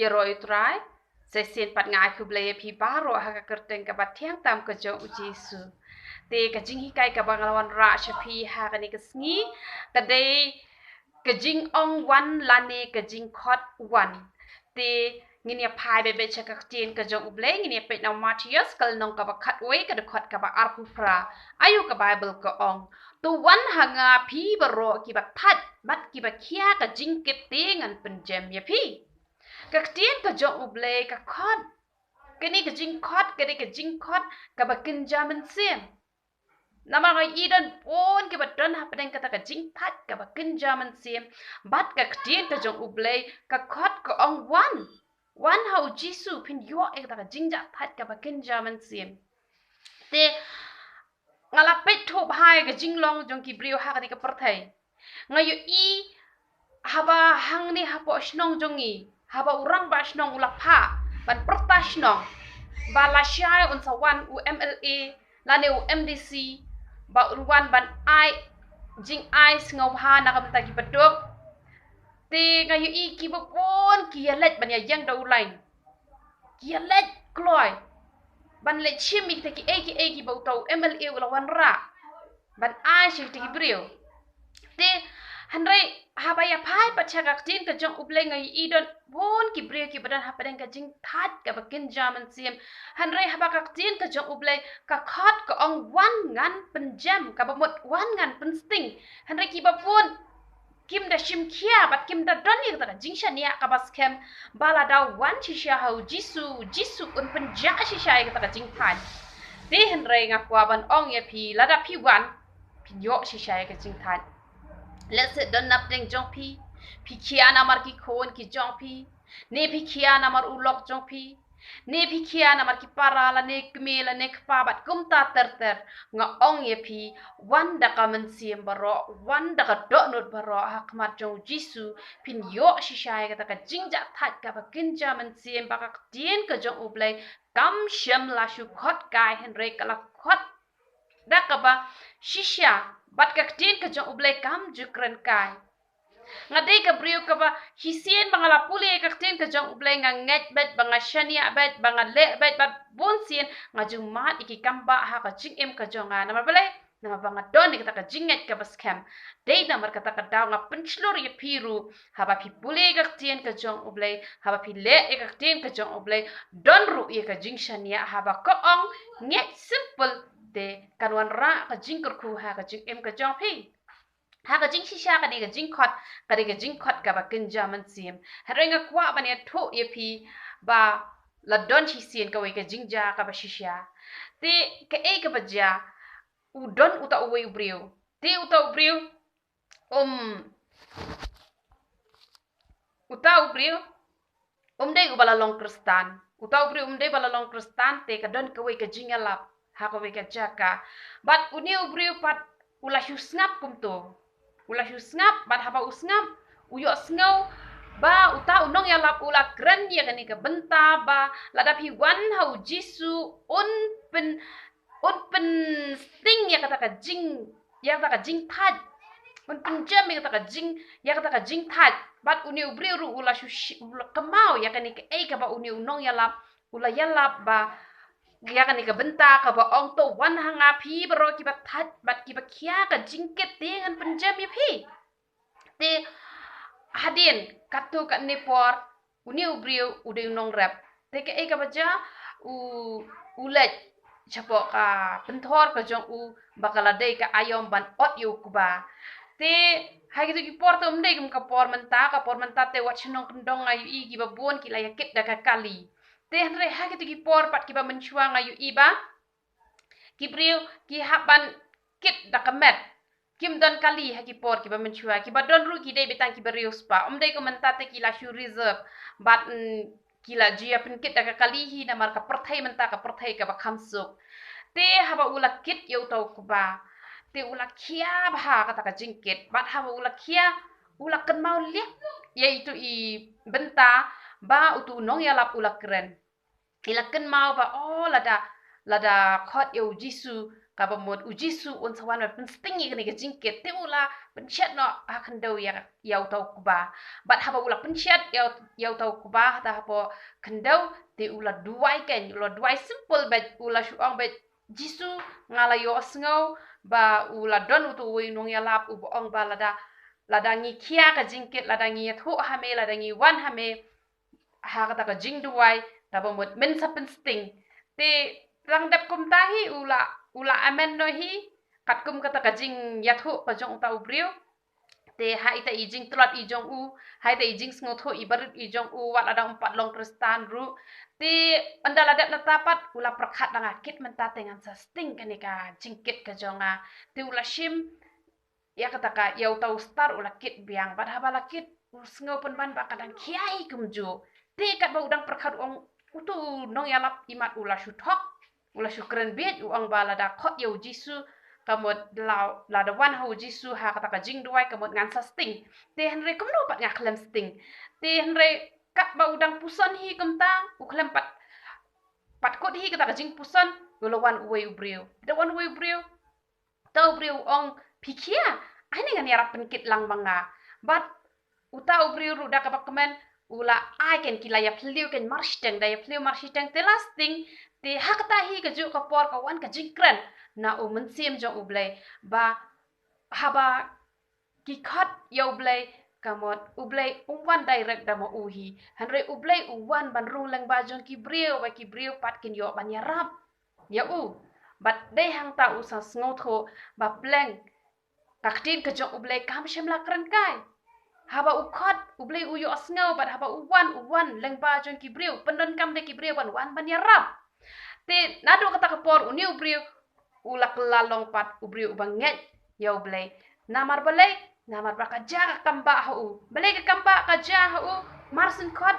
roi trai se sen pat ngai khu ble phi baro ha ka kerteng ka bathiang tam ka jo Jesu te ka jing hi kai ka banglawan ra shapi ha ka ni ka sngi ka de ka jing ong wan lane ka jingkhot wan te ngini phai be cha ka tien ka jo uble ngini pe na Matthias kal nong ka ba khat wei ka de khot ka ba arpu fra ayu ka Bible ka ong tu wan hanga phi baro ki ba that bat ki ba khia ka jing ke te ngan penjem ya phi ka tien ka jo uble ka khot cái này cái jing khot cái này cái jing khot cái bậc kinh gia mình xem nằm ở ngay đơn bốn cái bậc đơn hấp đến cái ta cái jing thắt cái bậc kinh gia mình xem bắt cái tiền cái jong uble cái khot cái ông one how Jesus pin yo cái ta cái jing gia thắt cái bậc kinh gia mình xem te ngala pet thop hai cái jing long jong ki brio ha cái perthai ngay yo i haba hang ni hapo snong jongi haba urang ba snong ulap ha ban pertas nong bala syai un sawan UMLA lane UMDC ba urwan ban ai jing ai ngau ha na kam ta ki bedok te ngayu i ki bo pon ki let ban ya yang do lain ki let kloi ban le chimi te ki ki bo to MLA ulawan ra ban ai shi te brio te handai habaya phai pachaga tin ka jong uble ngai idon bon ki bre ki badan hapadeng ka jing that ka bakin jaman sim handai habaka tin ka jong uble ka khot ka ong wan ngan penjam ka bamot wan ngan pen sting handai ki babon kim da shim khia bat kim da don ni ka jing shania ka bas kem bala da wan chi sha hau jisu un penja chi sha ka jing that te handai ngakwa ban ong ya phi lada phi wan phi yo chi sha ka jing that let's say don nap deng jong pi kia namar ki khon ki jong pi ne pi kia namar ulok jong pi ne pi kia namar ki parala ne kmela ne kpa bat kum ta ter nga ong ye pi wanda ka men siem baro wanda ka do not baro hak mat jong jisu pin yo shishai ka ka jingja that ka ba kinja men siem ba ka tien ka jong ublai kam shem la shu khot kai henre kala khot da ka ba shisha bat ka tin ka jong ublai kam jukran kai ngadei ka brio ka ba hisien bangala pule ka tin ka jong ublai nga nget bet banga shania bet banga le bet bat bonsien nga jung mat iki kamba ha ka jing em ka jonga na bale na banga don ka ka jinget ka bas kem dei na mar ka ta ka daw nga penchlor ye piru ha ba pi pule ka tin ka jong ublai ha ba pi le ka tin ka jong ublai don ru ye ka jing shania ha ba ko ong nget simple de kanwan ra ka jingkur khu ha ka jing em ka jong pi ha ka jing shisha ka ni ka jingkhot ka jingkhot ka ba kin jaman sim ha renga kwa ba ne tho ye pi ba la don chi sien ka we ka jingja ka ba shisha te ka e ka ba ja u don uta we brio te uta brio uta brio dei bala long kristan uta brio dei bala long kristan te ka don ka we ka jingala hako weka jaka bat uniu briu pat ula husngap kumto ula husngap bat haba usngap uyo sngo ba uta unong ya lap ula kren ya kani ka benta ba lada pi wan hau jisu un pen sting ya kata ka jing that un pen jam ya kata ka jing that bat uniu briu ru ula kemau ya kani ka ba uniu unong ya lap ula ya lap ba ya kan ka benta ka ba ong to wan hanga phi bro ki ba that bat ki ba khia ka jingket dengan penjam ya phi te hadin katu ka nepor uni ubrio ude nong rap te ka e ka baja ulet chapo ka penthor ka jong u bakala dei ka ayom ban ot yu kuba te hai gitu ki por to mdei kum ka por menta te wat chnong kendong ayu i ki ba bon ki la yakit da ka kali te hre ha ki por pat ki ba menchuang ayu iba ki brio ki haban kit da kamet kim don kali ha ki por ki ba menchua ki ba don ru ki dei betang ki brio spa dei ko mentate ki la shu reserve bat ki la jia pen kit da kali hi na mar ka perthai menta ka perthai ka ba khamsuk te ha ba ula kit yo to ku ba te ula khia ba ka ta ka jingkit bat ha ba ula khia ula kan mau liak yaitu i benta ba utu nong ya lap ula keren ilaken mau ba lada khot yo jisu kabamot ujisu un sawan pen stingi kani ke jingkit te ula pencet no akan dau ya yau tau kuba bat haba ula pencet yau tau kuba ta hapo kendau te ula duai ken ula duai simple bet ula syuang bet jisu ngala yo asngau ba ula don utu wi nong ya lap u ong ba lada ngi kia ka jingkit lada ngi thu hame lada ngi wan hame ha kata ka jing duai kabamot men sa pen sting te lang dap kum tahi ula amen no hi kat kum kata ka jing yathu ka jong ta ubriu te hai ta ijing tlat i jong u hai ta ijing sngo tho i barit i jong u wat ada 4 long kristan ru te andala dat na tapat ula prakhat danga kit menta tengan sa sting kanika jingkit ka jonga te ula shim ya kata ka yau tau star ula kit biang bad habala kit sngo pen ban ba kadang kiai kumju te kat ba udang prakhat ong utu nong yalap imat ula shuthok ula syukran bet uang bala da khot yo jisu kamot la da wan ho jisu ha kata ka jing duai kamot ngan sa sting te henre kum no pat ngak lem sting te henre kat ba udang puson hi kumta u klem pat kot hi kata ka jing puson ula wan uwe ubriu da wan uwe ubriu tau ubriu ong pikia ani ngan yarap penkit lang banga bat uta ubriu ru da ka bakmen ula ai ken kilaya phliu ken marsteng da ya phliu marsteng te lasting te hakata hi ka ju ka por ka wan ka jingkran na u mensim jong u blai ba haba ki khat yo blai kamot u blai wan direct da mo u hi hanre u blai wan ban rung lang ba jong ki brio pat kin yo ban ya rap ya u bat dei hang ta u sa sngo tho ba pleng ka ktin ka jong u blai kam shem la kran kai haba u khat u blai u yo asngau bat haba u wan lang ba jong ki brio pendon kam de ki brio wan ban ya rap te nado kata kapor uni ubri ulak lalong pat ubri ubang nget ya ublay namar balay namar ba kaja ka kamba ha u balay ka kamba kaja ha u marsin khot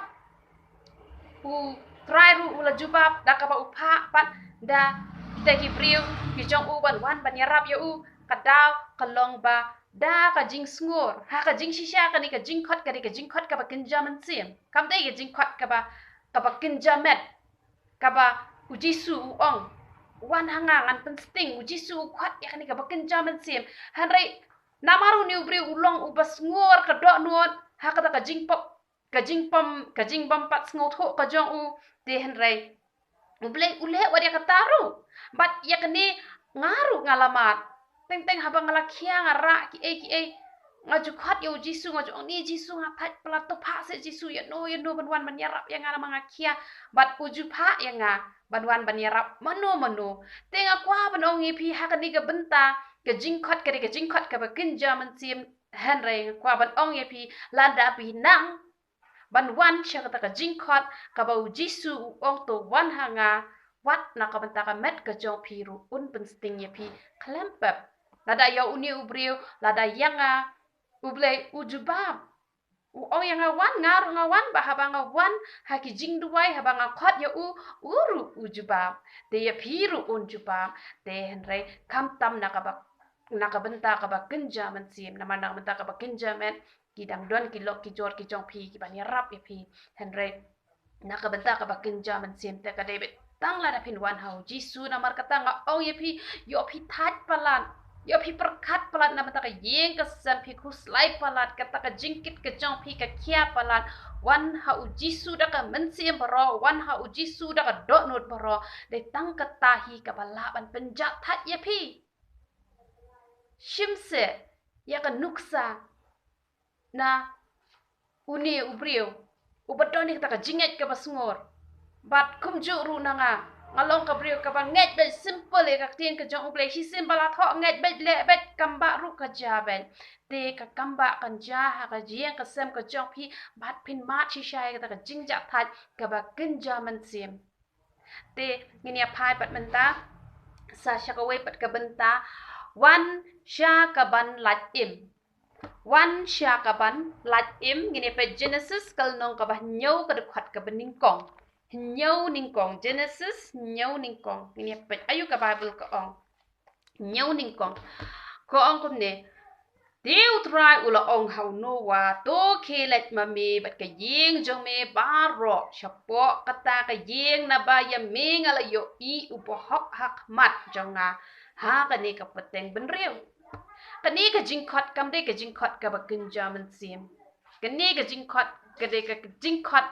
u try ru ula jubab da ka ba upha pat da kita ki brio ki jong u wan ban yarap ya u kadaw kalong ba da ka jing sngur ha ka jing shisha ka ni ka jing khot ka ba kinjaman sim kam dai ka jing khot ka ba kinjamet ka ba ujisu ong wan hangangan pensting ujisu khwat ya kani ka bakin jaman sim hanrai namaru ni ubri ulong ubas ngor ka do nuot ha kata ka jing pam pat sngo tho ka jong u te hanrai uble ule waria ka taru bat ya kani ngaru ngalamat teng haba ngalakhia ngara ki e ngaju khat yo jisu ngaju ni jisu ngatat plato pha se jisu ya no banwan ban yarap ya ngara mangakhia bat uju pha ya nga banwan ban yarap mano tenga kwa banong ipi hakani ga benta ga jingkhot ka bakin jaman sim hanre kwa banong ipi landa pi nang banwan syakata ka jingkhot ka ba jisu ong to wan hanga wat na ka benta ka met ka jong piru un pensting ipi klempep lada ya uni ubriu lada yanga ublay ujubab ong yang wan ngawan bahaba ngawan haki jing duai haba ngakot ya uru ujubab te ya piru unjubab te henre kam tam nakabenta ka ba kenja mensim nama nakabenta ka ba kenja men kidang don kilok kijor kijong pi ki ban yarap ya pi henre nakabenta ka ba kenja mensim te ka debit tang la da pin wan hau jisu namar kata nga ong ya pi yo pi tat palan yo pi perkat palat na mataka yeng ka sampi kuslai palat kata ka jingkit ka jong pi ka kia palat wan ha ujisu da ka mensim paro wan ha ujisu da ka dot not paro de tang ka tahi ka balaban penjat that ya pi shimse ya ka nuksa na uni ubriu ubadoni kata ka jinget ka basngor bat kumju ru nanga ngalong ka brio ka ba nget be simple e ka tin ka jong ublay hi simple la tho nget be le bet kamba ru ka jaben te ka kamba kan ja ha ka jieng ka sem ka jong phi bat pin ma chi shai ka ka jingja that ka ba kin jaman sim te nginia phai pat menta sa shakawe pat ka benta wan sha ka ban lat im wan sha ka ban lat im ngine pe Genesis kal nong ka ba nyau ka de khat ka bening kong nyau ningkong Genesis nyau ningkong ini pet ayu ka Bible ka ong nyau ningkong ko ong kum ne Deu try ula ong hau no wa to kelet mami bat ka yeng jong me baro shapo kata ka yeng na ba ya me ngala yo I upo hok hak mat jonga ha ka ni ka pateng ben riu ka ni ka jingkhot kam de ka jingkhot ka ba kunja men sim ka ni ka jingkhot ka de ka jingkhot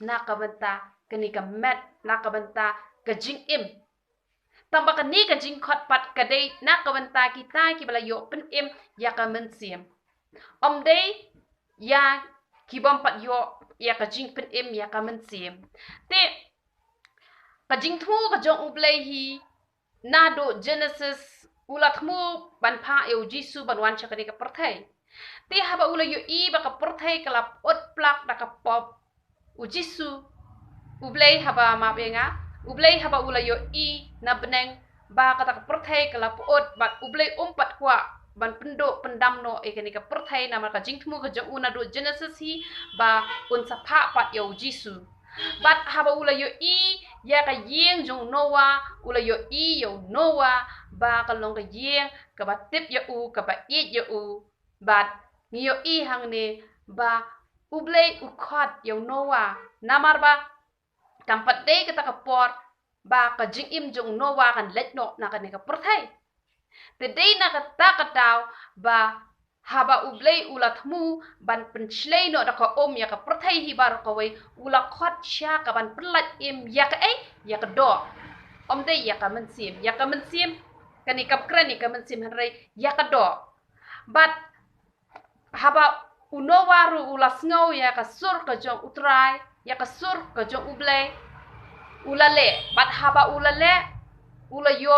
na ka benta ka ni ka met na ka benta ka jing im tamba ka ni ka jingkhot pat ka de na ka benta kita ki bala yo pen im ya ka men sim om de ya ki bom pat yo ya ka jing pen im ya ka men sim te ka jing thu ka jong ublei hi na do Genesis ulat mu ban pha eu Jisu ban wan chakani ka perthai te haba ula yo I ba ka perthai kala ot plak da ka pop u Jisu ublei haba ma benga ublei haba ula yo I na beneng ba ka ta ka perthai kala ot bat ublei umpat kwa ban pendo pendam no e kani ka perthai na ma ka jingthmu ka jong una do Genesis hi ba un sa pha pat eu Jisu bat haba ula yo I ya ka yeng jong Noah ula yo I yo Noah ba ka long ka yeng ka ba tip ya u ka ba it ya u bat ni yo I hang ne ba ublei u khot yo Noah namar ba kampat de ka ta ka por ba ka jing im jong Noah kan let no na ka ne ka perthai te de na ka ta ka taw ba haba ublei ulat mu ban penchlei no da ka om ya ka perthai hi bar ka wei ula khot sha ka ban pelat im ya ka ya ka do om de ya ka men sim kani kap kran ni ka men sim han rei ya ka do bat haba unowaru ula sngow ya ka sur ka jong utrai ya ka sur ka jong ublei ulale bat haba ulale ula yo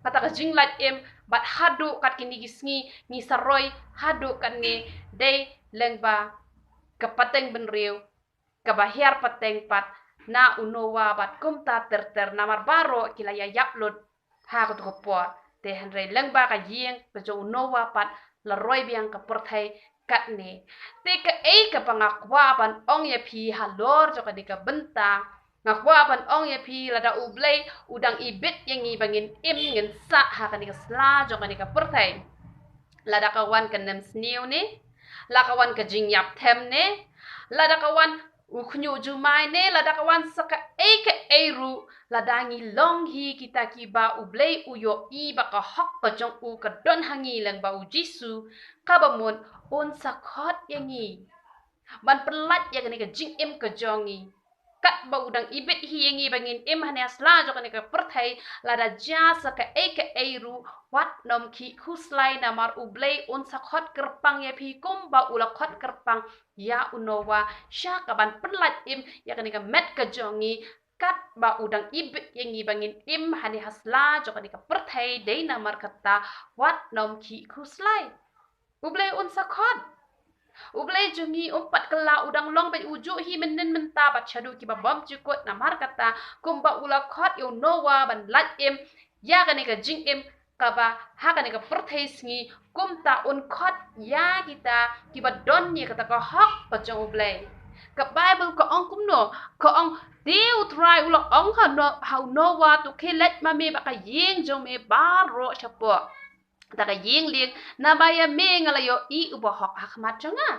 kata ka jinglat im bat hadu kat kini gisngi ni saroi hadu kat ni dei lengba kapateng benriu kabahiar pateng pat na unowa bat kumta ter namar baro kila ya yapload ha ko to pot te hanre lengba ka yeng ka jo unowa pat la roi biang ka perthai kat ni te ka ka pangakwa ban ong ya phi halor jo ka di ka benta ngakwa ban ong ya phi la da ublei udang ibit yang ngi bangin im ngin sa ha ka ni ka sla jo ka ni ka perthai la da ka wan ka nem sniu ni la ka wan ka jing yap them ne la da ka wan ukhnyu jumai ne la da ka wan saka ru la da ngi long hi kita ki ba ublei uyo I ba ka hok ka jong u ka don hangi lang ba u Jisu ka ba mun on sakhot yang ngi ban pelat yang ni ka jing im ka jongi kat ba udang ibit hi yang ngi bangin im hane asla jo ka ni ka perthai la da ja saka ru wat nom ki khuslai namar ublei on sakhot kerpang ya phi kum ba ula khot kerpang ya unowa sha ka ban pelat im ya ka ni ka met ka jongi kat ba udang ibit yang ngi bangin im hane hasla jo ka ni ka perthai dei namar kata wat nom ki khuslai ublei on sakhot ublei jungi umpat kala udang long bai uju hi menen menta bat chadu ki ba bom jukot namar kata kumba ula khot yo Noah ban lat im ya ka ni ka jing im ka ba ha ka ni ka perthai sngi kumta un khot ya kita ki ba don ni kata ka hok pa jong ublei ka Bible ko ong kumno ko ong deu try ula ong ha no how Noah to kelet ma me ba ka yeng jong me baro chapo ta ka yeng ling na ba ya me ngala yo I uba hok hakmat jonga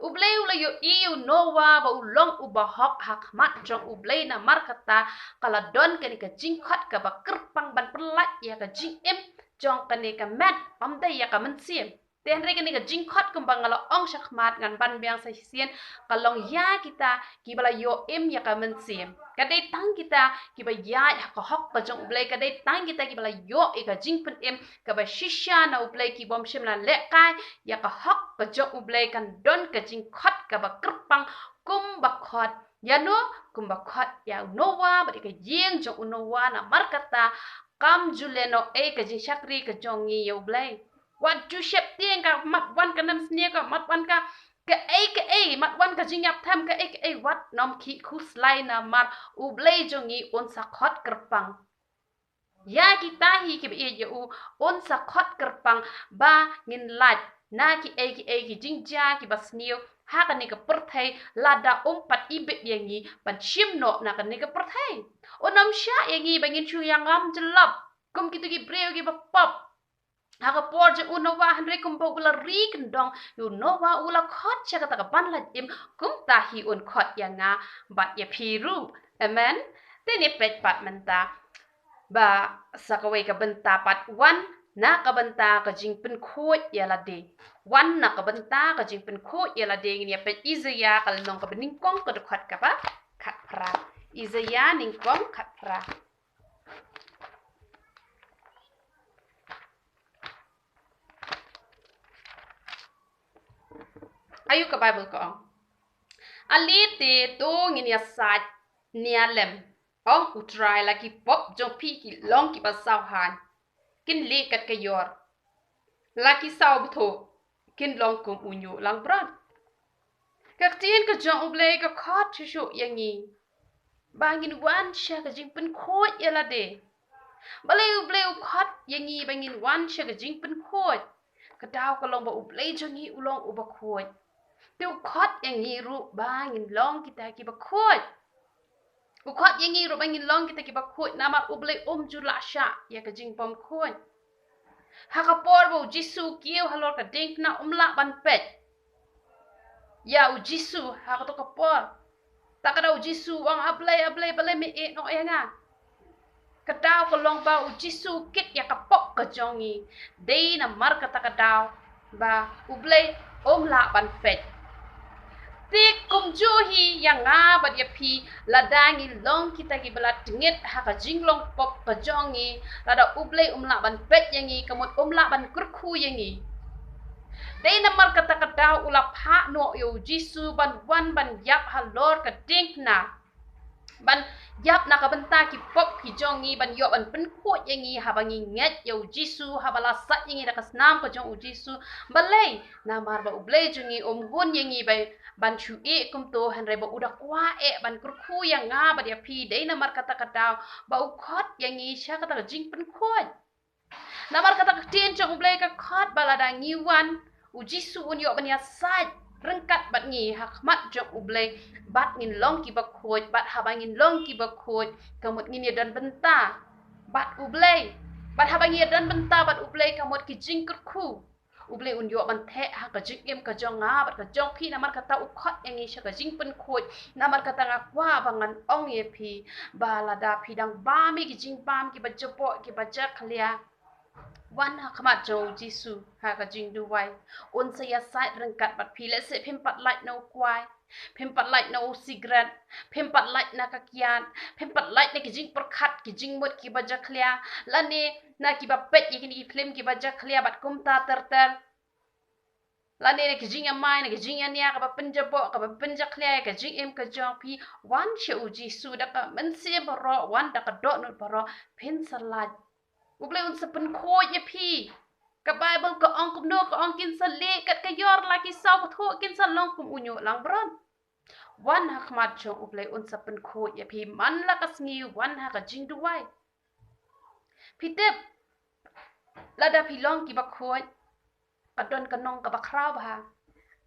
ublei ula yo I u Noah ba ulong uba hok hakmat jong ublei na markata kala don ka ni ka jingkhot ka ba kerpang ban pelat ya ka jing im jong ka ni ka mat om dai ya ka men sim ten re ka ni ka jingkhot kumbang ngala ong shakmat ngan ban biang sa sien kalong ya kita ki bala yo im ya ka men sim ka dei tang kita ki ba ya ka hok ka jong ublei ka dei tang kita ki bala yo e ka jing pen im ka ba shisha na ublei ki bom shim na le kai ya ka hok ka jong ublei kan don ka jingkhot ka ba kerpang kum ba khot ya no kum ba khot ya Noah ba ka yeng jong Noah na markata kam juleno e ka jing shakri ka jong ngi yo ublei wat ju shep tieng ka mat wan ka nam snia ka mat wan ka mat wan ka jing yap tham ka wat nom ki khuslai na mar ublei jongi on sakhot kerpang ya kita hi ki be ye u on sakhot kerpang ba ngin lat na ki jing ja ki basnio ha ka ni ka perthai lada umpat ibit yang ni ban shim no na ka ni ka perthai onam sha yang ni bangin chu yang am jelap kum kitu ki breu ki ba pop haka porje unowa hanre kumbo ula rikendong unowa ula khot chaka taka banlat im kum tahi un khot yanga bat ya piru amen tene pet pat menta ba sakaway ka benta pat wan na ka benta ka jing pen khoi yala de wan na ka benta ka jing pen khoi yala de ngi pe izaya kal nong ka bening kong ka dokhat ka ba khat pra izaya ning kong khat pra ayu ka bible ko ali te to ngi ya sat nia lem ong utrai la ki pop jong pi ki long ki ba saw han kin le kat ka yor la ki saw btho kin long kum unyu lang bran ka tin ka jong uble ka khot chu yang ni bangin wan sha ka jing pen khot yala de bale uble khot yang ni bangin wan sha ka jing pen khot ka daw ka long ba uble jong ni ulong uba khot tu khot yang ni ru bangin long kita ki ba khot khot yang ni ru bangin long kita ki ba khot nama uble ju la sha ya ka jing pom khot ha ka por bo jisu kiu halor ka ding na la ban pet ya u jisu ha ka to ka por tak ada jisu wang ablay balay me e no nga kadaw ko long ba jisu kit ya ka pok ka jongi dei na mar ka takadaw ba ublay la ban pet tik kum jo hi yang nga ba ya pi ladangi long kita ki bala tingit ha ka jinglong pok ka jongi lada ublay la ban pet yangi kamot la ban kurku yangi dei na mar ka takadaw ula pha no yo jisu ban wan ban yap halor ka ding na ban yap na ka benta ki pop ki jongi ban yo ban pen ko yangi ha bangi nget yo jisu ha bala sat yangi da kasnam ko jong jisu balai na mar ba ublay jongi gun yangi bai ban chu e kum to han re ba uda kwa e ban kurku yang nga ba dia pi dei na mar ka takadaw ba u khot yangi sha ka ta jing pen khot na mar ka ta tien jong ublay ka khot bala da ngi wan jisu un yo ban ya sat rengkat bat ngi hakmat jong ublay bat ngin long ki ba khoj bat habangin long ki ba khoj kamut ngin dan benta bat ublay bat habangin dan benta bat ublay kamut ki jing kurku ublay un yo ban the ha ka jing em ka jong nga bat ka jong phi namar kata u khot yangi sha ka jing pen khoj namar kata nga kwa bangan ong ye phi balada phi dang ba mi ki jing pam ki ba jopo ki ba ja khlia wan ha khamat jo jisu ha ka jing du wai un se ya sai rengkat bat phi le se phim pat light no kwai phim pat light no cigarette phim pat light na ka kian phim pat light ne ki jing par khat ki jing mot ki ba ja khlia la ne na ki ba pet ye ki film ki ba ja khlia bat kum ta ter la ne ki jing amai ne ki jing ania ka ba penja bo ka ba penja khlia ka jing em ka jong phi wan she u jisu da ka men se baro wan da ka do no baro phin salat ublay un sepen khoi ye phi ka bible ka ong kum no ka ong kin sa le kat ka yor la ki saw tho kin sa long kum unyu lang bron wan ha khmat chong ublay un sepen khoi ye phi man la ka sngi wan ha ka jing duwai phi tep la da phi long ki ba khoi ka don ka nong ka ba khraw ba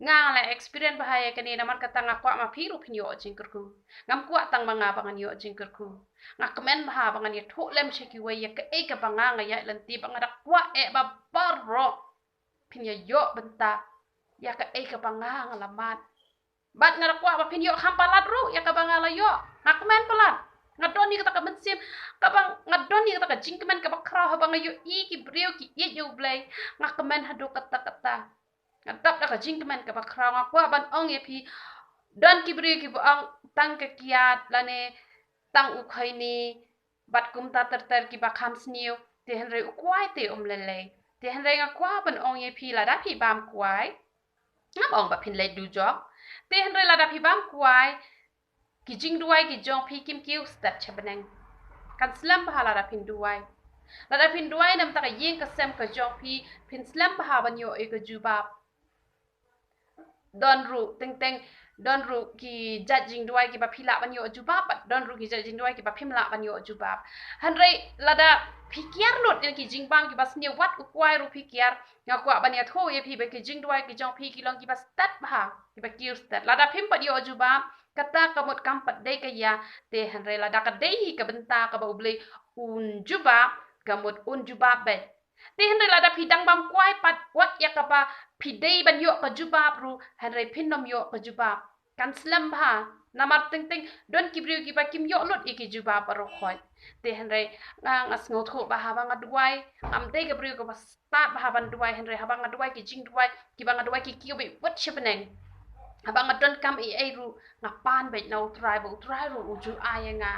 nga la experience ba ya kani na mar ka tanga kwa ma phi ru phi yo jing kurku ngam kwa tang ma nga ba ngan yo jing kurku nga kemen ba ba ngan ye thu lem cheki we ye ka e ka ba nga nga ya lan ti ba nga da kwa e ba baro phin ya yo benta ya ka e ka ba nga nga lamat bat nga da kwa ba phin yo kham palat ru ya ka ba nga la yo nga kemen palat nga don ni ka ta ka mensim ka ba nga don ni ka ta ka jing kemen ka ba khraw ha ba nga yo i ki breu ki ye yo blai nga kemen ha do kata kata ngadap da ka jing kemen ka ba khraw nga kwa ban ong ye phi don ki breu ki ba ong tang ka kiat la ne tang u khai ni bat kum ta ter ki ba kham sniu te han re kwai te lele te han re nga kwa ban ong ye phi la da phi bam kwai ngam ong ba phin le du job te han re la da phi bam kwai ki jing duai ki jong phi kim kiu stat chabanang kan slam ba la da phin duai la da phin duai nam ta ka yeng ka sem ka jong phi phin slam ba ban yo e ka jubab don ru teng teng don ru ki judging duai ki ba phila ban yo jubab don ru ki judging duai ki ba phimla ban yo jubab han re lada phikiar lot ki jing bang ki ba sne wat u kwai ru phikiar nga kwa ban ya tho ye phi ba ki jing duai ki jong phi ki long ki ba stat ba ki ba kiu stat lada phim pa yo jubab kata kamot kampat dei ka ya te han re lada ka dei ka benta ka ba uble un jubab kamot un jubab be te han re lada phidang bam kwai pat wat ya ka ba phi dei ban yo ka jubab ru han re phin nom yo ka jubab kan slam ha namar ting ting don kibriu ki ba kim yo lot iki juba paro khoi te henre ngas ngotho ba ha bang adwai am te kibriu ko ba start ba ha ban dwai henre ha bang adwai ki jing dwai ki bang adwai ki kiyo be wat shipneng ha bang adon kam ai ru ngapan be no try ru uju ayanga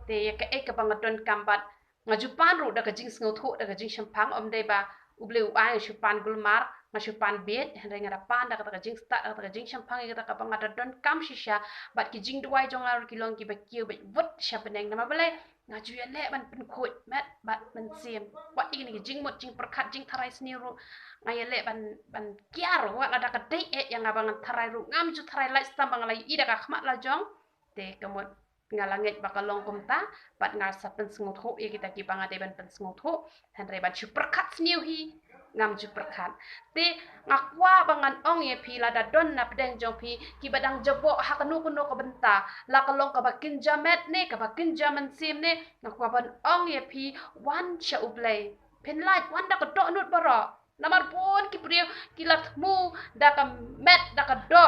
te ka e ka bang adon kam bat ngajupan ru da ka jing ngotho da ka jing shampang om de ba ubleu ay shupan gulmar mashupan bet henre ngara pan da ka jing sta da ka jing shampang ka ka bang adon kam shisha bat ki jing dwai jong ar ki long ki ba kiyo be wat shapneng na ma bale ngaju ya le ban pen khoi mat bat man sim wat ini ki jing mot jing perkat jing tharai sniru ngaya le ban kiar wa ada ka dei e yang abang tharai ru ngam ju tharai lai stam bang lai ida ka khmat la jong te kamot ngalangit bakalong kumta bat ngar sa pen sngut ho e kita ki bang ade ban pen sngut ho henre ban chu perkat sniu hi ngam ju perkat te ngakwa bangan ong ye pi la da don na pedeng jong pi ki badang jabo ha kanu kuno ka benta la kalong ka bakin jamet ne ka bakin jaman sim ne ngakwa ban ong ye pi wan cha ublay pen light wan da ka do nut bara namar pun ki priyo ki lat mu da ka met da ka do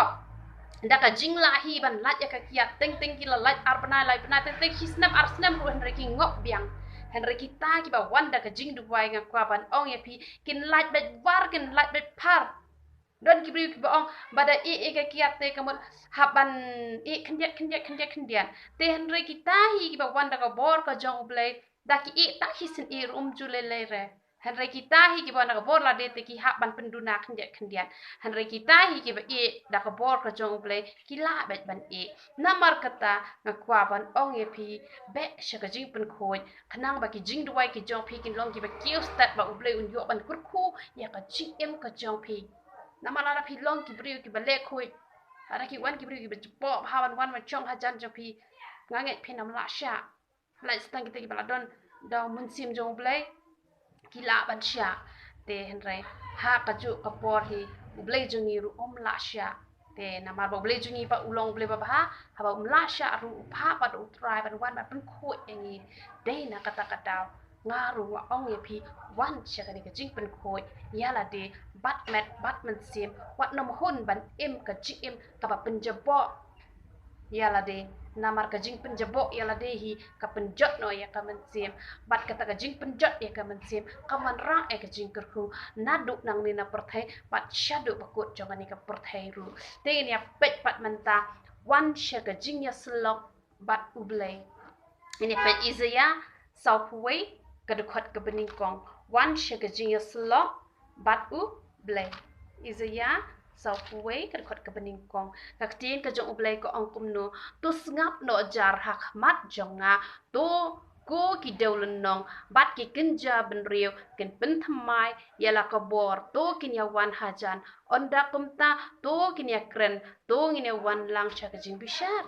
da ka jing la hi ban lat ya ka kiat teng teng ki la lat ar bana lai bana teng teng hisnam ar snam ru henre ki ngop biang henre kita ki ba wanda ka jing duwai nga kwa ban ong ya pi kin light bet war kin light bet par don ki bri ki ba ong bada e ka kiat te kamot haban e khndiat te henre kita hi ki ba wanda ka bor ka jong ublai da ki e tak hisin e rum julele re henre kita hi ki ba na ka bor la de te ki haban penduna khndiat henre kita hi ki ba e da ka bor ka jong ublai ki la bet ban e namar kata ngakwa ban ong ye pi be shaka jing pen khoi khnang ba ki jing duwai ki jong pi kin long ki ba kiu stat ba ublai un yo ban kur khu ya ka jing em ka jong pi namala ra pi long ki briu ki ba le khoi ara ki wan ki briu ki ba po ha wan ma chong ha jan jong pi ngange pi nam la sha lai stang ki te ki ba don da mun sim jong ublai ki la ban sha te henre ha ka ju ka por hi ublai jong ru om la sha te namar ba ublai jong pa ulong ublai ba ha ba la sha ru pa pa do try ban wan ba pen khoi engi de na kata kata ngaru wa ong ye pi wan sha ka ni ka jing pen khoi yala de bat man sim wat nom hun ban em ka jing em ka ba pen jabo yala de namar ka jing penjabo yala de hi ka penjot no ya ka mensim bat kata ka jing penjot ya ka mensim ka man ra e ka jing kerku nadu nang ni na perthai bat shadu bakut jangan ni ka perthai ru te ni ya pet pat menta wan sha ka jing ya slok bat ublai ini pet izaya southway ka dekat ke beningkong wan sha ka jing ya slok bat ublai izaya southway ka dekat ke beningkong ka tin ka jong ublai ko ong kumno tu ngap no jar hak mat jonga tu ko ki deulenong bat ki kenja ben riu ken pen thamai yala ka bor to kin ya wan hajan onda kumta to kin ya kren to ngine wan lang cha ka jing bishar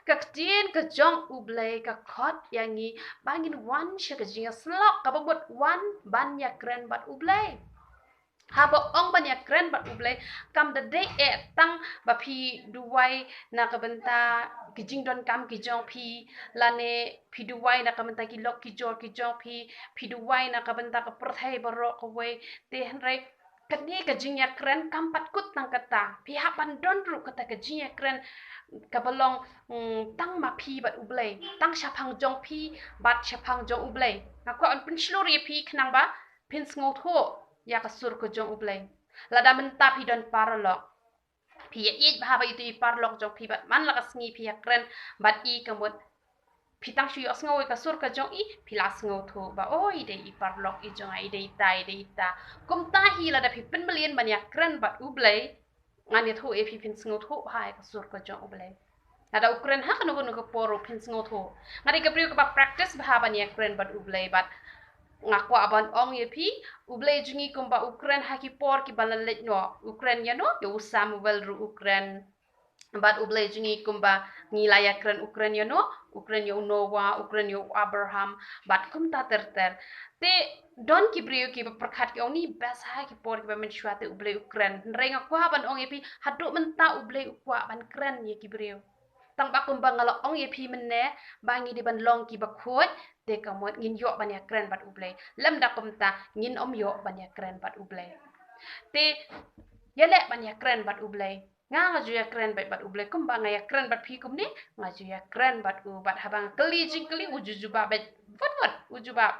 ka tin ka jong ublai ka khot yangi bangin wan cha ka jing slok ka bot wan ban ya kren bat ublai habo ong ban ya kren bat ublai kam da de e tang ba phi duwai na ka benta ki jing don kam ki jong phi lane phi duwai na ka benta ki lok ki jong phi duwai na ka benta ka perthai baro ko we te henre kani ka jing ya kren kam pat kut nang kata phi ha ban don ru kata ka jing ya kren ka balong tang ma phi bat ublai tang shapang jong phi bat shapang jong ublai na ko an pin shlori phi khnang ba pin sngot ho ya ka sur ko jong ublai lada menta pi don parlok pi e ba ba itu parlok jong pi bat man la ka sngi pi ya kren bat i kamot pi tang shu yo sngo ka sur ka jong i pi la sngo tho ba oi de i parlok i jong ai de ta kum ta hi lada pi pen melien ban ya kren bat ublai ngani tho e pi pin sngo tho ha ka sur ka jong ublai lada ukren ha kanu ko poro pin sngo tho ngari ka priu ka practice ba ban ya kren bat ublai bat ngakwa aban ong ye pi ublai jungi kumba ukren haki por ki balalet no ukren ya no yo samuel ru ukren bat ublai jungi kumba ngilaya kren ukren ya no ukren yo noah ukren yo abraham bat kumta terter te don ki brio ki perkhat ki oni bas ha ki por ki ba men shwate ublai ukren renga kwa ban ong ye pi hadu menta ublai ukwa ban kren ye ki brio tang ba kumba ngalo ong ye pi menne bangi di ban long ki ba khot te kamot ngin yo ban ya kren bat ublai lam da kumta ngin om yo ban ya kren bat ublai te yele ban ya kren bat ublai ngaju ya keren bat ublay kumba ngaya keren bat pi kum ni ngaju ya keren bat u bat habang keli jing keli ujujuba bat wat ujuba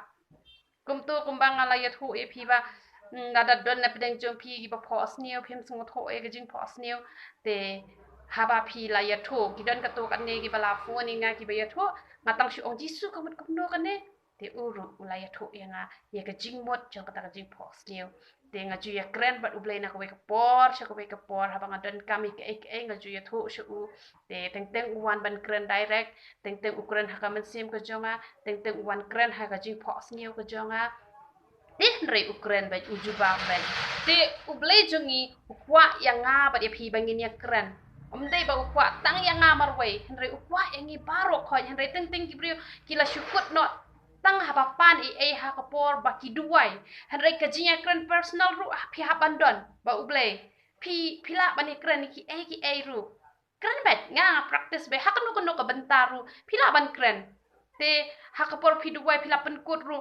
kum tu kumba ngalayat hu e pi ba nada don na pedeng jom pi ba pos niu pim sungut ho e gajing pos niu te haba pi la ya thu ki don ka to kan ne ki bala fu ni nga ki ba ya thu ngatang shu ong jisu kamat kum no kan ne te uru ulaya thu ya nga ya gajing mot jong kata gajing pos niu te ngaju ya keren bat ublay na kowe kapor sha kowe kapor haba ngadon kami ke ngaju ya thu shu te teng uwan ban keren direct teng ukuran ha kamen sim ka jonga teng uwan keren ha gajing pos niu ka jonga Henry Ukraine ba ujuba ba te ublay jongi ukwa yang nga ba pi bangin ya keren omdai ba ukwa tang yang nga marway Henry ukwa yang i baro ko Henry teng kibrio kila syukut no tang hapapan ha kapor ba kiduai Henry kajinya keren personal ru pi habandon ba ublay pila ba ni keren ki ru keren bet nga practice be hakanu kono ka bentaru pila ban keren te hakapor pi duai pila penkut ru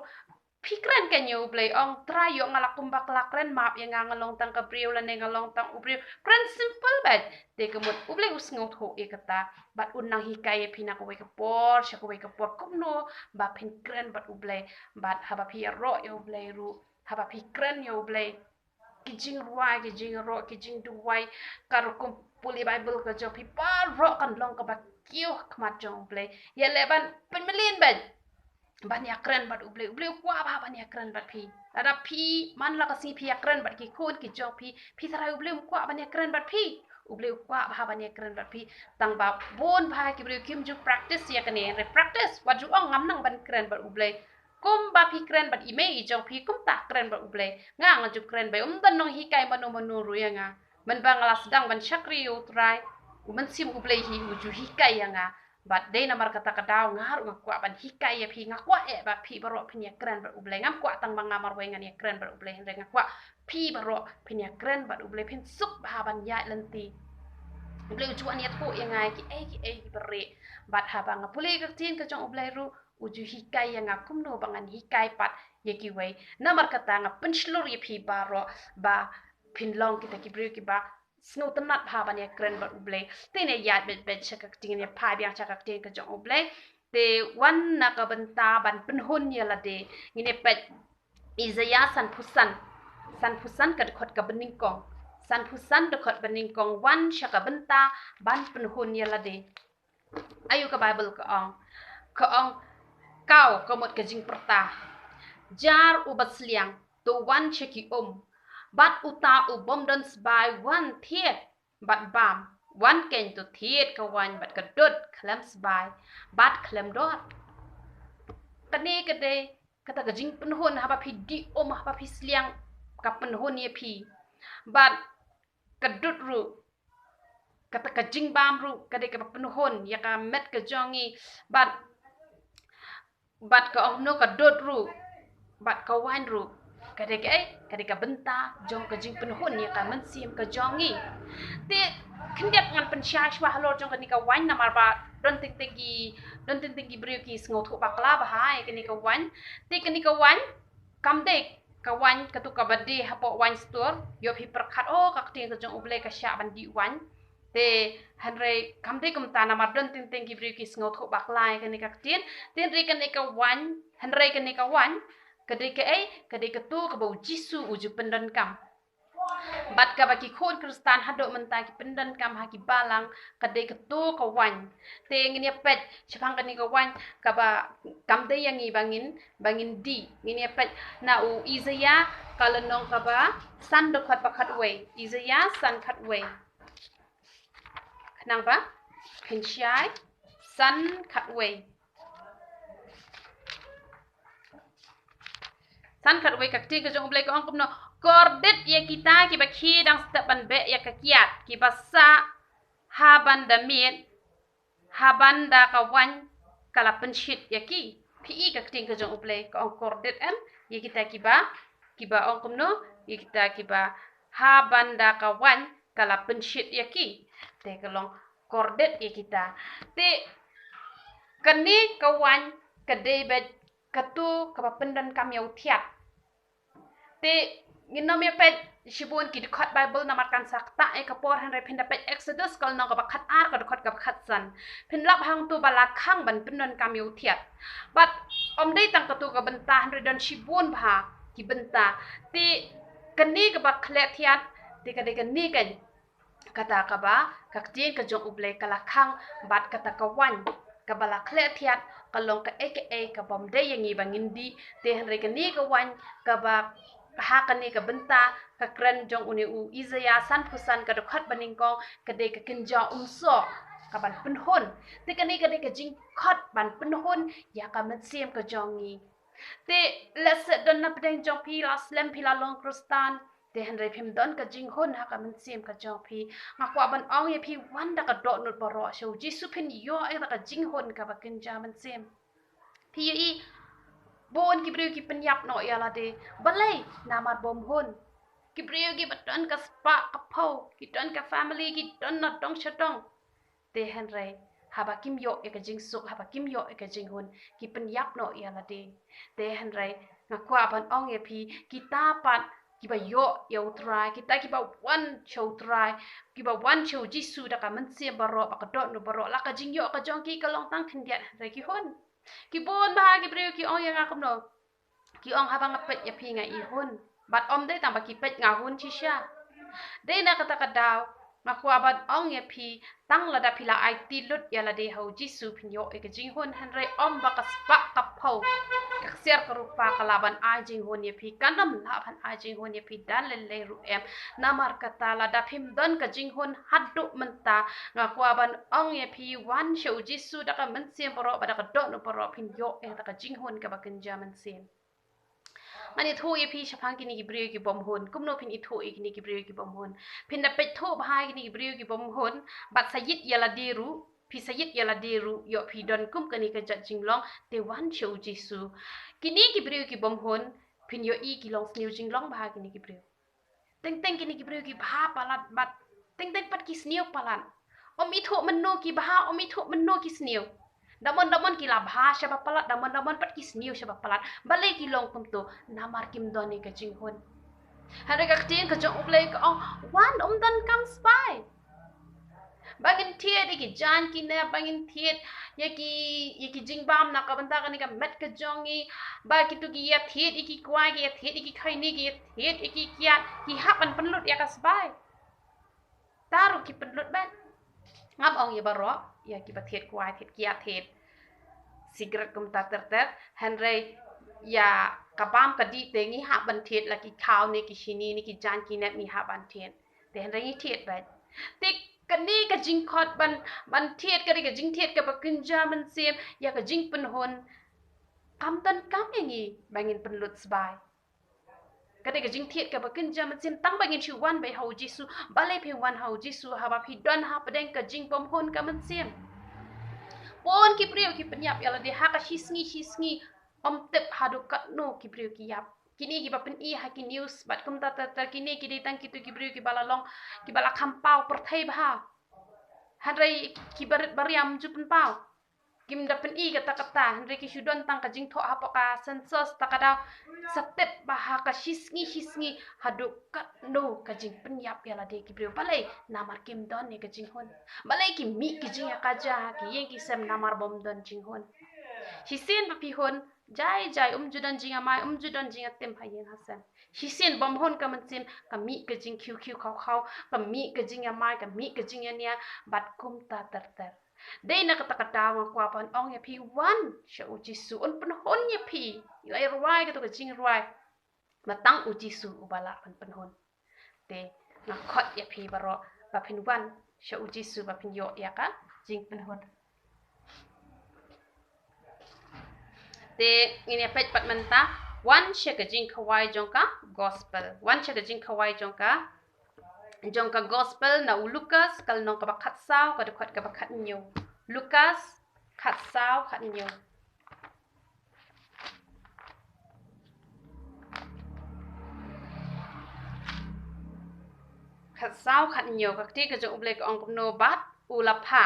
Pikran kanyo ublay ong try yung ngalakum bakla kren map yang ngalong tang kabriyo lan ngalong tang ubriyo kren simple bad te kemut ublay usngot ho ikata bat unang hikaya pina ko kapor sya ko kapor kumno ba pin kren bat ublay bat haba pi ro yo ublay ru haba pi kren yo ublay kijing ruai kijing ro kijing duwai karukum puli bible ka jo pi par ro kan long ka ba kiyo kmat jong ublay ya leban penmelin bad ban ya keren bat ublay kwa ba ban ya keren bat pi ada pi man la kasi pi ya keren bat ki kun ki jong pi sarai ublay kwa ban ya keren bat pi ublay kwa ba ban ya keren bat pi tang ba bon ba ki ublay kim ju practice ya kane re practice wat ju ong ngam nang ban keren bat ublay kum ba pi keren bat ime i jong pi kum ta keren bat ublay nga ju keren ba dan nong hikai manu ru ya nga man ba ngala sedang ban syakri utrai man sim ublay hi uju hikai ya nga But day namar kata kadaw ngar ngakwa ban hikay ya pi ngakwa ba pi baro pinya keren bar ublay ngakwa tang mangamar wengan ya keren bar ublay hende ngakwa pi baro pinya keren bar ublay pin suk bahaban ya lenti ublay ujuan ya tu yang ngai ki beri bat haba ngapulay kertin ke jong ublay ru uju hikay yang ngakum no bangan hikay pat ya ki wei namar kata ngapun shlur ya pi baro ba pin long kita ki beri ki ba Snow tenat haban ya keren bar ublay. Tene yad bet cakak tingin ya pa biang cakak tingin ke jong ublay. Te wan na ka benta ban penhun ya lade. Ngine pet Isaiah san pusan ka dekot ka beningkong. San pusan dekot beningkong wan syaka benta ban penhun ya lade. Ayo ka Bible ka ong. Kau komot ka jing pertah. Jar ubat seliang to wan syaki Bat uta ubom dan sebai wan thiet bat bam wan ken to thiet ka wan bat kadut klam sebai bat klam dot kane kade kata gajing penhun haba pi di haba pi sliang ka penhun ye pi bat kadut ru kata gajing bam ru kade ka penhun ya ka met ka jongi bat ka no kadut ru bat ka wan ru Kadek ka benta jong ka jing penhun ya ka mensim ka jongi te kendiak ngan pensya shwa halor jong ka ni ka wan namar ba don ting tingi brio ki sngot ko bakla ba hai ka ni ka wan te ka ni ka wan kamde ka wan ka tu ka bade hapo wan store yo pi perkhat ka ting ka jong ublay ka sya ban di wan te hanre kamde kum ta namar don ting tingi brio ki sngot ko bakla ka ni ka tin ten re ka ni ka wan hanre ka ni ka wan kadai ka tu ka bau jisu uju pendan kam bat ka baki khon kristan hado menta ki pendan kam ha ki balang kadai ka tu ka wan te ngini pet chapang ka ni ka wan ka ba kam de yang i bangin di ngini pet na u Isaiah kalenong ka ba san dokhat bakhat we Isaiah san khat we nang ba pinsyai san khat we San kat wei kak ting ke jong ublay ko ang kumno kordet ya kita ki bakhi dang step ban be ya kakiat ki basa haban da miet haban da kawan kala penshit ya ki pi kak ting ke jong ublay ko ang kordet em ya kita ki ba ang kumno ya kita ki ba haban da kawan kala penshit ya ki te kalong kordet ya kita te kani kawan kadai bet katu kapapendan kam yau tiat te Nginom pet shibun ki dikhot Bible namatkan sakta kapor han re pinda pet Exodus kal nong kabakhat ar ka dikhot kabakhat san pin lap hang tu balakhang ban pinon kamyu thiat but dei tang ka tu ka benta han re don shibun bha ki benta ti kani ka bak khle thiat ti ka de kani kan kata ka ba ka tin ka jong uble kalakhang bat kata ka wan ka bala khle thiat kalong ka ka bom de yangi bangindi te han re kani ka wan ka ba hakani ka benta ka kren jong uni u izaya san phusan ka dokhat baningkong ka de ka kinja umso ka ban penhon te kani ka de ka jingkhot ban penhon ya ka metsiem ka jongi te leset don na pedeng jong pi la slem pi la long krustan te han re phim don ka jinghon ha ka metsiem ka jong pi ngakwa ban ong ye pi wanda ka dot nut baro sho jisu phin yo ai ka jinghon ka ba kinja metsiem pi yi bon kibriu ki penyap no ya la de balai namar bom hon kibriu ki baton ka spa ka phau ki ton ka family ki ton na tong chatong te hen re haba kim yo e ka jing suk haba kim yo e ka jing hon ki penyap no ya la de te hen re ngakwa ban ong ye pi ki ta pat ki ba yo try kita ki ba one show try ki ba one show jisu da ka man se baro ba ka dot no baro la ka jing yo ka jong ki ka long tang khin dia re ki hon ki bon ba ki breu ki ong yang akam no ki ong habang apet ya pi nga I hun bat om dei tamba ki pet nga hun chi sha dei na kata kadaw makwa bat ong ya pi tang la da pila ai ti lut ya la de ho jisu pin yo e ka jing hun han re om ba ka spa ka phau ka ser ka rupa ka laban a jing hun ya pi kanam la ban a jing hun ya pi dan le le ru em namar kata la da phim don ka jing hun haddu menta ngakwa ban ong ya pi wan show jisu da ka men siem baro ba da ka do no baro pin yo e da ka jing hun ka ba kan jaman siem mani thu ye pi shapang kini ki briu ki bom hon kumno pin I thu kini ki briu ki bom hon pin da pet thu bahai kini ki briu ki bom hon bat sayit yala deru pi sayit yala deru yo pi don kum kani ka jat jinglong te wan show jisu kini ki briu ki bom hon pin yo I ki long sniu jinglong bahai kini ki briu teng teng kini ki briu ki bha palat bat teng teng pat ki sniu palan I thu menno ki bha I thu menno ki sniu damon ki la bhasha ba palat damon pat ki sniu sha ba palat balai ki long tum to namar kim doni ka jinghon hare ka tin ka jong ublai ka wan dan kam spy bangin thiet ki jan ki ne bangin thiet ye ki jingbam na ka banta ka ni ka met ka jongi ba ki tu ki ya thiet ki kwa ki ya thiet ki khai ni ki ya thiet ki kya ki hapan penlut ya ka spy taru ki penlut ban ngap ong ye baro ya ki ba thiet kwa thiet ki ya thiet secret kum ta ter henry ya kabam ka di te ngi ha ban thiet la ki khaw ni ki shini ni ki jan ki net ni ha ban thiet te henry ni thiet ba te kani ka jingkhot ban thiet ka ri ka jing thiet ka ba kinja man sem ya ka jing pen hon kam tan kam yangi bangin penlut sbai kada ka jing thiet ka ba kinja man sem tang bangin chu wan bai ho jisu balai phe wan ho jisu ha ba phi don ha padeng ka jing bom hon ka man sem pon ki priu ki penyap yala de ha ka shisngi tep hadu kat no ki priu ki yap kini ki ba pen I ha ki news bat kum ta kini ki ditang ki tu ki priu ki bala long ki bala khampau per thai bha hanrai ki bariam ju pen pau kim da pen I kata hanrai ki shudon tang ka jing tho ha ka census takada step ba ha ka shisngi hadu kat no ka jing penyap yala de ki priu balai namar kim don ni ka jing hon balai ki mi ki jing ya ka ja ki yen ki sem namar bom don jing hon hisin ba pi hon jai judan jing amai judan jing atem hayen hasan hisin bom hon ka man sin ka mi ka jing khiu khaw ka mi ka jing amai ka mi ka jing ania bat kum ta ter dei na kata wa kwa pan ong ya pi wan sha u jisu on pen hon ya pi lai ruai ka to ka jing ruai matang u jisu u bala pen hon te na khot ya pi baro ba pin wan sha u jisu ba pin yo ya ka jing pen hon te ini pet pat menta wan sha ka jing khawai jongka gospel wan sha ka jing khawai jongka gospel na u Lucas kal nong ka ba khat saw ka de khot ka ba khat nyu Lucas khat saw khat nyu khat saw khat nyu ka ti ka jong ublek ong no bat ulapha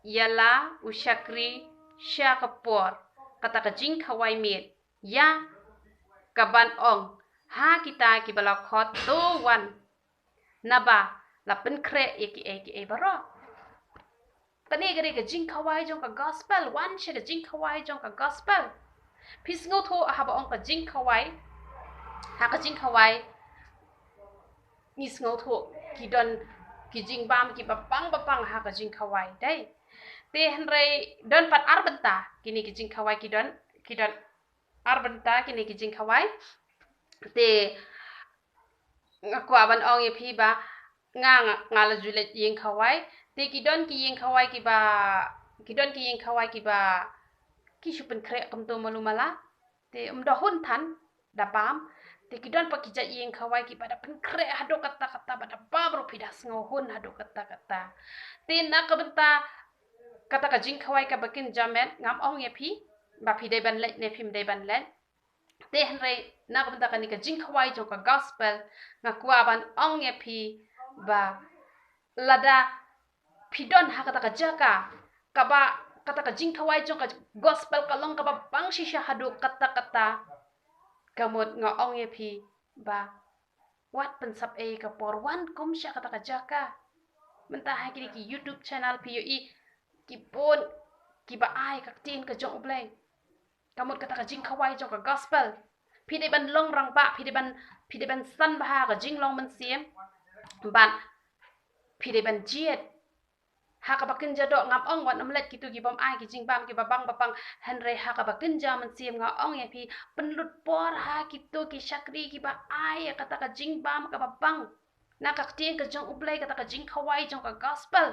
yala ushakri sha kapor kata ka jing khawai met ya kaban ong ha kita ki bala khot to wan naba la pen kre e baro kani gari ka jingkhawai jong ka gospel wan she ka jingkhawai jong ka gospel phis ngo tho ha ba ong ka jingkhawai ha ka jingkhawai ni sngo tho ki don ki jingbam ki bapang ha ka jingkhawai dai te henrei don pat arbenta kini ki jingkhawai ki don arbenta kini ki jingkhawai te ngaku aban ong ye phi ba nga la julet yeng khawai te ki don ki yeng khawai ki ba ki supen kre kam to malu mala te da hun than da pam te ki don pa ki jat yeng khawai ki ba da pen kre hado kata ba da pam ro phi da sngo hun hado kata te na ka benta kata ka jing khawai ka bakin jamen ngam ong ye phi ba phi dai ban let ne phim dai ban let te henrei na ka benta ka ni ka jing khawai jong ka gospel ngaku aban ong ye phi ba lada pidon ha kata ka jaka kaba kata ka jingkhawai jong ka gospel ka long kaba bang shisha hadu kata kamut nga ong ye phi ba wat pensap e ka por wan kum sha kata ka jaka menta ha ki YouTube channel pi i ki pon ki ba ai ka tin ka jong ubleng kamut kata ka jingkhawai jong ka gospel phi de ban long rang ba phi de ban san ba ka jing long man siem ban phi de ban jiet ha ka bakin jado ngam ong wat namlet kitu gi bom ai ki jingbam ki babang henre ha ka bakin jaman siem nga ong ye phi penlut por ha kitu ki shakri ki ba ai kata ka jingbam ka babang na ka tien ka jong ublai kata ka jingkhawai jong ka gospel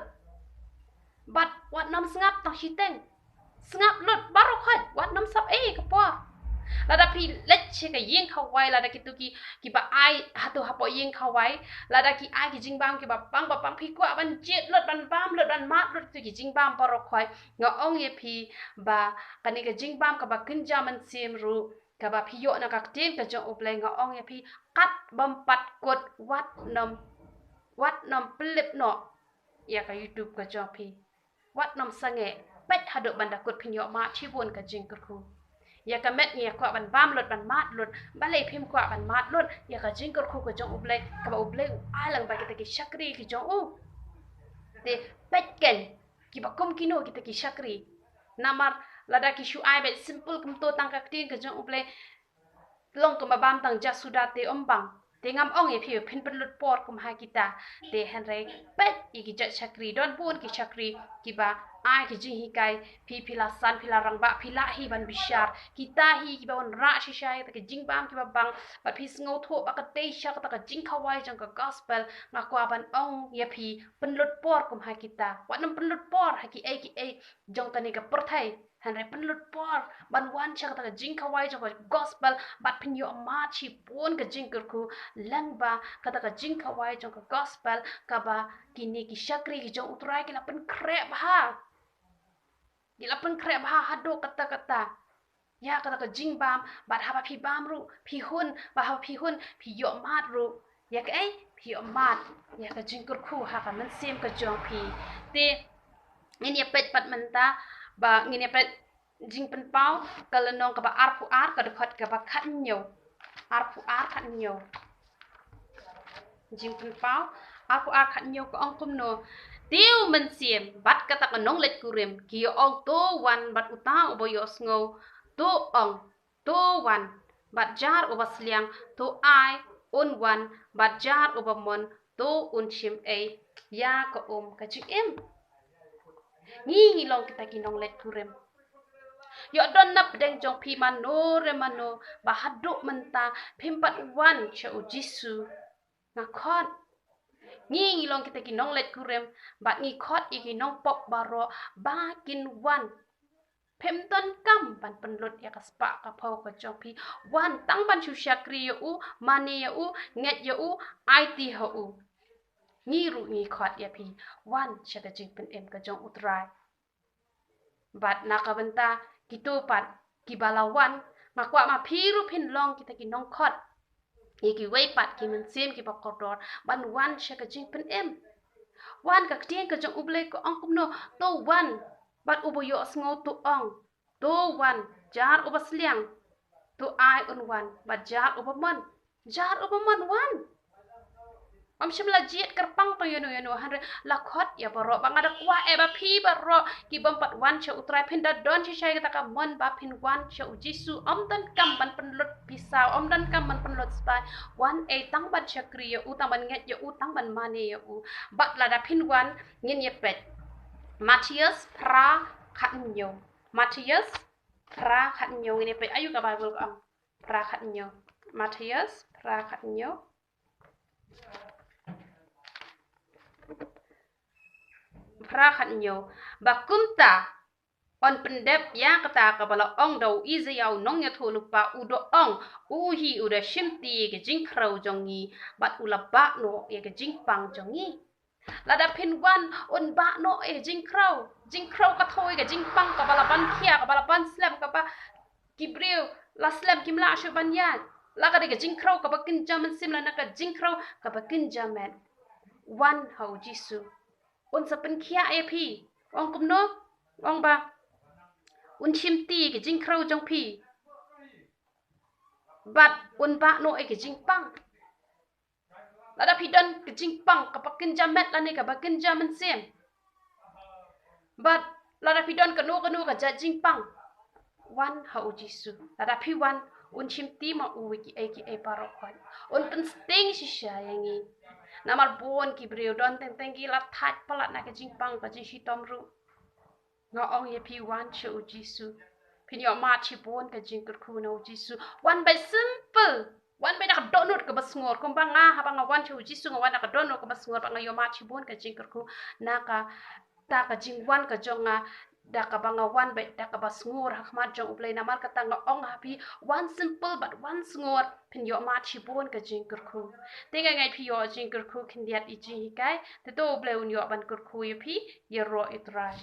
but wat nam sngap tang hiteng sngap lut baru khat wat nam sap ka por lada pi let che ka yeng khawai lada kitu ki ba ai hatu hapo yeng khawai lada ki ai ki jingbam ki ba pang phi kwa ban jet lot ban bam lot ban mat lot ki jingbam paro khoi nga ong ye phi ba kani ka jingbam ka ba kin jaman sim ru ka ba phi yo na ka tin ka jong upleng nga ong ye phi kat bam pat kot wat nom plip no ya ka YouTube ka jong phi wat nom sange pet hadu banda kot phi yo ma chi bon ka jing ku ya ka met nge kwa ban bam lot ban mat lot balai phim kwa ban mat lot ya ka jing ko ka jong ublek ka ba ublek alang ba kita ki shakri ki jong u te petken ki ba kom kino kita ki shakri namar lada ki shu ai bet simple kum to tang ka tin ka jong ublek long ko ba bam tang ja suda te ombang te ngam ong ye phi phin pen lot por kum ha kita te henrei pet ki ja shakri don bun ki shakri ki ba ai ki jing hi kai phi la san phi la rang ba phi la hi ban bishar kita hi ki ba on ra shi shai ta ki jing bam ki ba bang ba phi sngo tho ba ka te sha ka ta ka jing khawai jang ka gospel nga kwa ban ong ye phi penlut por kum ha kita wa nam penlut por ha ki ai jong ta ni ka por thai han re penlut por ban wan cha ka ta ka jing khawai jang ka gospel bat phin yo ma chi pon ka jing ku lang ba ka ta ka jing khawai jang ka gospel ka ba kini ki shakri ki jong utrai ki la pen kre ba gila pen kre bah hado kata ya kata ka jingbam bat haba phi bam ru phi hun ba haba phi hun phi yo mat ru ya ka ai phi yo mat ya ka jingkur khu ha ka man sem ka jong phi te ngin ya pet pat menta ba ngin ya pet jing pen pau kala nong ka ba ar pu ar ka de khat ka ba khat nyo ar pu ar khat nyo jing pen pau ar pu ar khat nyo ko ong kum no tiêu mình xiêm bắt cái tắc nong lệch kurem kia ong to wan bat utang oboyo sngo to ong to wan bat jar obasliang to ai on wan bat jar obamon to un chim a ya ko ka chi em ngi long kita ki nong lệch kurem yo don nap deng jong pi mano remano ba hadu menta phimpat wan cha u jisu na khon ngi long kita ki nong let kurem bat ngi khot iki nong pop baro bakin wan phem ton kam ban penlut ya kaspa ka phau ka chopi wan tang ban shu shakri u mani u nget u it ho u ngi ru ngi khot ya pi wan shaka jing pen em ka jong utrai bat nakabenta kitu pat ki balawan makwa ma phiru phin long kita ki nong khot iki wei pat ki men sim ki pakodor ban wan shaka jing pen em wan ka tien ka jong uble ko ong kumno to wan bat uboyo sngo to ong to wan jar ubasliang to ai on wan bat jar ubamon jar upaman wan om shimla jiet kerpang to yanu hanre lakot ya baro bangada kwa ba phi baro ki bompat wan che utrai pinda don chi shai ta ka mon ba pin wan che ujisu om dan kam ban penlut pisau om dan kam ban penlut spai wan tang ban chakri ya utang ban nget ya utang ban mane ya u bat la da pin wan ngin ye pet Matthias pra khatnyo Matthias pra khatnyo ngin ye pet ayu ka bible am pra khatnyo Matthias pra khatnyo prakhatnyo bakumta on pendep ya kata kabala ong dau izayau nong ya thulupa udo ong uhi uda shimti ke jingkrau jongi bat ulaba no ya ke jingpang jongi lada pinwan on ba no jingkrau ka thoi ke jingpang kabala ban khia kabala ban slam ka ba kibriu la slam kimla shu ban ya la ka de ke jingkrau ka ba kin jaman simla na ka jingkrau ka ba kin jaman wan hau jisu un sa pen khia e phi ong kum no ong ba un chimti ke jingkrau jong phi bat un ba no e ke jingpang lada phi dan ke jingpang ka pakin jamet la ne ka bakin jaman sem bat lada phi dan ka no ka ja jingpang wan ha ujisu lada phi wan un chimti ma u ki e paro kwan un pen sting shi sha yangi namar bon ki breu don teng ki la that palat na ke jingpang ka ji shi tomru nga ong ye pi wan che ujisu pin yo ma chi bon ka jingkur khu na ujisu wan by simple wan by na donut ka basngor kum banga ha banga wan che ujisu nga wan na ka donut ka basngor banga yo ma chi bon ka jingkur khu na ka ta ka jing wan ka jonga da ka banga wan by da ka basngor ha ma jong ublai na mar ka ta nga ong ha pi one simple but one ngor pin yo ma chi bon ka jingkur khu tenga ngai pi yo jingkur khu kin diat I ji kai te to ublai un yo ban kur khu ye pi ye ro itrai